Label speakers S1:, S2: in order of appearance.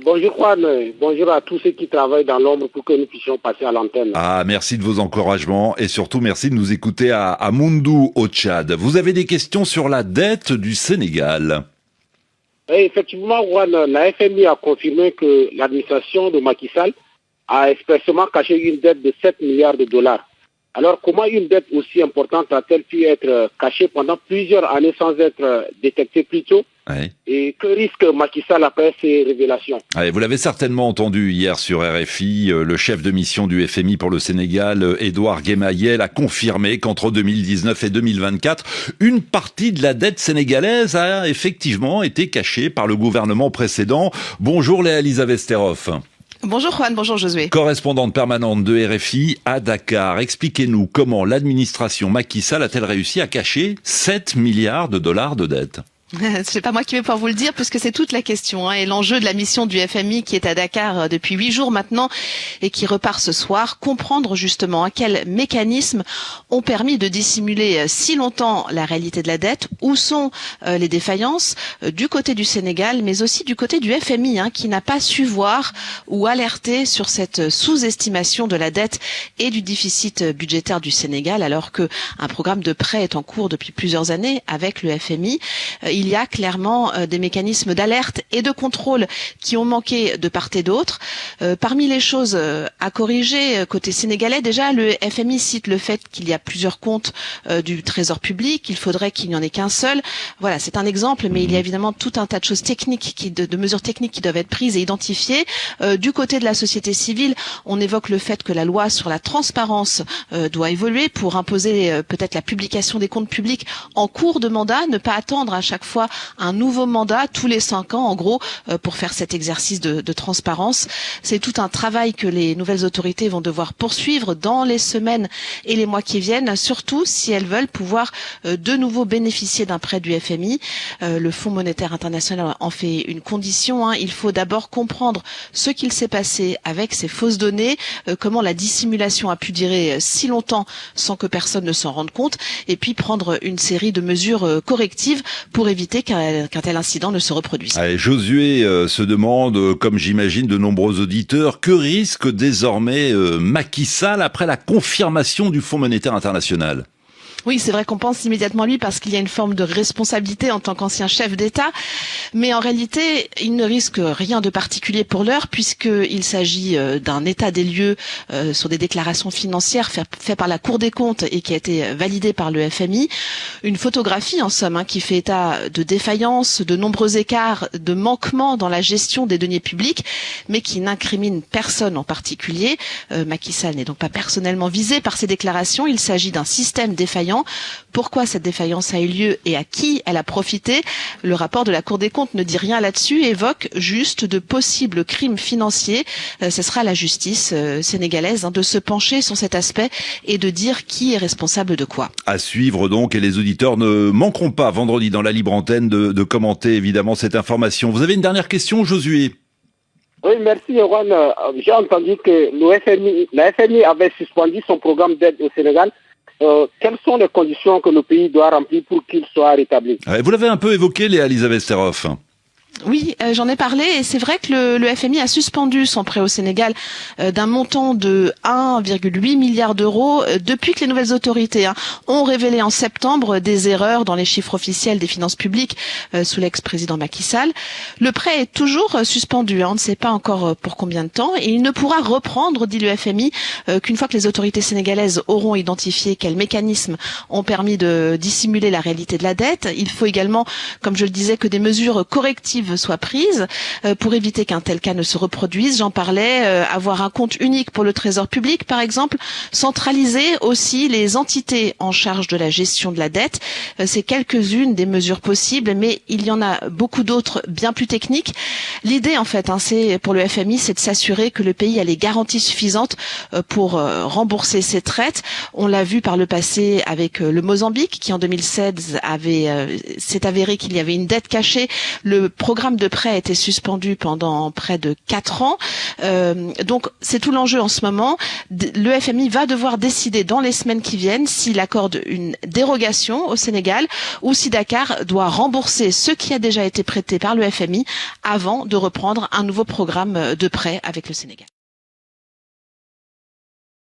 S1: Bonjour Juan, bonjour à tous ceux qui travaillent dans l'ombre pour que nous puissions passer à l'antenne.
S2: Ah, merci de vos encouragements et surtout merci de nous écouter à Moundou au Tchad. Vous avez des questions sur la dette du Sénégal?
S1: Et effectivement, Juan, la FMI a confirmé que l'administration de Macky Sall a expressément caché une dette de 7 milliards de dollars. Alors comment une dette aussi importante a-t-elle pu être cachée pendant plusieurs années sans être détectée plus tôt?
S2: Ouais.
S1: Et que risque Macky Sall après ces révélations?
S2: Allez, vous l'avez certainement entendu hier sur RFI, le chef de mission du FMI pour le Sénégal, Edouard Guémayel, a confirmé qu'entre 2019 et 2024, une partie de la dette sénégalaise a effectivement été cachée par le gouvernement précédent. Bonjour Léa Elisabeth Steroff.
S3: Bonjour Juan, bonjour Josué.
S2: Correspondante permanente de RFI à Dakar, expliquez-nous comment l'administration Macky Sall a-t-elle réussi à cacher 7 milliards de dollars de dette?
S3: C'est pas moi qui vais pouvoir vous le dire puisque c'est toute la question et l'enjeu de la mission du FMI qui est à Dakar depuis 8 jours maintenant et qui repart ce soir, comprendre justement quels mécanismes ont permis de dissimuler si longtemps la réalité de la dette, où sont les défaillances du côté du Sénégal mais aussi du côté du FMI qui n'a pas su voir ou alerter sur cette sous-estimation de la dette et du déficit budgétaire du Sénégal alors que un programme de prêt est en cours depuis plusieurs années avec le FMI. Il y a clairement des mécanismes d'alerte et de contrôle qui ont manqué de part et d'autre. Parmi les choses à corriger côté sénégalais, déjà le FMI cite le fait qu'il y a plusieurs comptes du Trésor public, il faudrait qu'il n'y en ait qu'un seul. Voilà, c'est un exemple, mais il y a évidemment tout un tas de choses techniques, de mesures techniques qui doivent être prises et identifiées. Du côté de la société civile, on évoque le fait que la loi sur la transparence doit évoluer pour imposer peut-être la publication des comptes publics en cours de mandat, ne pas attendre à chaque fois un nouveau mandat tous les 5 ans en gros pour faire cet exercice de transparence. C'est tout un travail que les nouvelles autorités vont devoir poursuivre dans les semaines et les mois qui viennent, surtout si elles veulent pouvoir de nouveau bénéficier d'un prêt du FMI. Le Fonds monétaire international en fait une condition. Il faut d'abord comprendre ce qu'il s'est passé avec ces fausses données, comment la dissimulation a pu durer si longtemps sans que personne ne s'en rende compte, et puis prendre une série de mesures correctives pour éviter qu'un tel incident ne se reproduise.
S2: Allez, Josué se demande, comme j'imagine de nombreux auditeurs, que risque désormais Macky Sall après la confirmation du Fonds monétaire international?
S3: Oui, c'est vrai qu'on pense immédiatement à lui parce qu'il y a une forme de responsabilité en tant qu'ancien chef d'État. Mais en réalité, il ne risque rien de particulier pour l'heure puisqu'il s'agit d'un état des lieux sur des déclarations financières faites par la Cour des comptes et qui a été validée par le FMI. Une photographie, en somme, qui fait état de défaillances, de nombreux écarts, de manquements dans la gestion des deniers publics, mais qui n'incrimine personne en particulier. Macky Sall n'est donc pas personnellement visé par ces déclarations. Il s'agit d'un système défaillant. Pourquoi cette défaillance a eu lieu et à qui elle a profité? Le rapport de la Cour des comptes ne dit rien là-dessus, évoque juste de possibles crimes financiers. Ce sera à la justice sénégalaise de se pencher sur cet aspect et de dire qui est responsable de quoi.
S2: À suivre donc, et les auditeurs ne manqueront pas vendredi dans la libre antenne de commenter évidemment cette information. Vous avez une dernière question, Josué?
S1: Oui, merci Yohan. J'ai entendu que la FMI avait suspendu son programme d'aide au Sénégal. Quelles sont les conditions que le pays doit remplir pour qu'il soit rétabli?
S2: Vous l'avez un peu évoqué, Léa Elisabeth Steroff.
S3: Oui, j'en ai parlé et c'est vrai que le FMI a suspendu son prêt au Sénégal d'un montant de 1,8 milliard d'euros depuis que les nouvelles autorités ont révélé en septembre des erreurs dans les chiffres officiels des finances publiques sous l'ex-président Macky Sall. Le prêt est toujours suspendu, on ne sait pas encore pour combien de temps et il ne pourra reprendre, dit le FMI, qu'une fois que les autorités sénégalaises auront identifié quels mécanismes ont permis de dissimuler la réalité de la dette. Il faut également, comme je le disais, que des mesures correctives soient prises pour éviter qu'un tel cas ne se reproduise. J'en parlais, avoir un compte unique pour le Trésor public, par exemple, centraliser aussi les entités en charge de la gestion de la dette. C'est quelques-unes des mesures possibles, mais il y en a beaucoup d'autres bien plus techniques. L'idée, en fait, c'est pour le FMI, c'est de s'assurer que le pays a les garanties suffisantes pour rembourser ses traites. On l'a vu par le passé avec le Mozambique, qui en 2016 s'est avéré qu'il y avait une dette cachée. Le programme de prêt a été suspendu pendant près de 4 ans. Donc c'est tout l'enjeu en ce moment. Le FMI va devoir décider dans les semaines qui viennent s'il accorde une dérogation au Sénégal ou si Dakar doit rembourser ce qui a déjà été prêté par le FMI avant de reprendre un nouveau programme de prêt avec le Sénégal.